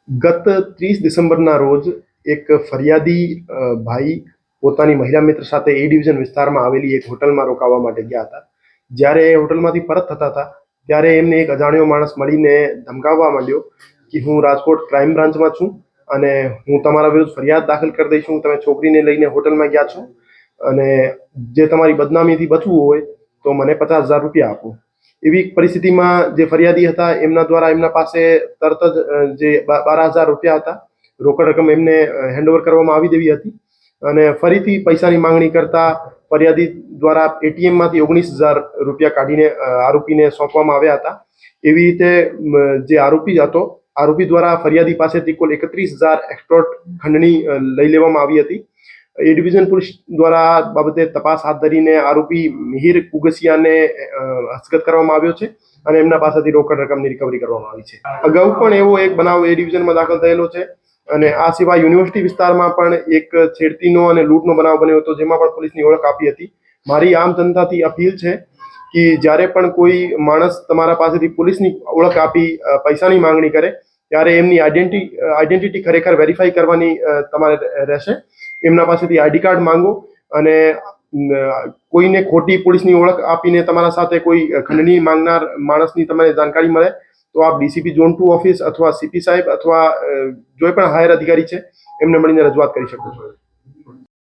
ગત 30 ડિસેમ્બરના રોજ એક ફરિયાદી ભાઈ પોતાની મહિલા મિત્ર સાથે એ ડિવિઝન વિસ્તારમાં આવેલી એક હોટલમાં રોકાવા માટે ગયા હતા. જ્યારે એ હોટલમાંથી પરત થતા હતા ત્યારે એમને એક અજાણ્યો માણસ મળીને ધમકાવવા માંડ્યો કે હું રાજકોટ ક્રાઇમ બ્રાન્ચમાં છું અને હું તમારા વિરુદ્ધ ફરિયાદ દાખલ કરી દઈશું. તમે છોકરીને લઈને હોટલમાં ગયા છો અને જે તમારી બદનામીથી બચવું હોય તો મને 50,000 રૂપિયા આપો. એવી પરિસ્થિતિમાં જે ફરિયાદી હતા એમના દ્વારા એમના પાસે તરત જ જે 12,000 રૂપિયા હતા રોકડ રકમ એમને હેન્ડઓવર કરવામાં આવી દેવી હતી અને ફરીથી પૈસાની માંગણી કરતા ફરિયાદી દ્વારા એટીએમમાંથી 19,000 રૂપિયા કાઢીને આરોપીને સોંપવામાં આવ્યા હતા. એવી રીતે જે આરોપી હતો આરોપી દ્વારા ફરિયાદી પાસેથી કુલ 31,000 એક્સટોર્ટ ખંડણી લઈ લેવામાં આવી હતી. એ ડિવિઝન પોલીસ દ્વારા આ બાબતે તપાસ હાથ ધરીને આરોપી મિહિર કુગસિયાને હસ્તગત કરવામાં આવ્યો છે અને એમના પાસેથી રોકડ રકમની રિકવરી કરવામાં આવી છે. અગાઉ પણ એવો એક બનાવ એ ડિવિઝનમાં દાખલ થયેલો છે અને આ સિવાય યુનિવર્સિટી વિસ્તારમાં પણ એક છેડતીનો અને લૂંટનો બનાવ બન્યો હતો, જેમાં પણ પોલીસની ઓળખ આપી હતી. મારી આમ જનતાથી અપીલ છે કે જ્યારે પણ કોઈ માણસ તમારા પાસેથી પોલીસની ઓળખ આપી પૈસાની માંગણી કરે ત્યારે એમની આઈડેન્ટિટી ખરેખર વેરીફાઈ કરવાની તમારે રહેશે. એમના પાસેથી આઈડી કાર્ડ માંગો અને કોઈને ખોટી પોલીસની ઓળખ આપીને તમારા સાથે કોઈ ખંડણી માંગનાર માણસની તમને જાણકારી મળે તો આપ ડીસીપી ઝોન 2 ઓફિસ અથવા સીપી સાહેબ અથવા કોઈ પણ હાયર અધિકારી છે એમને મળીને રજૂઆત કરી શકો છો.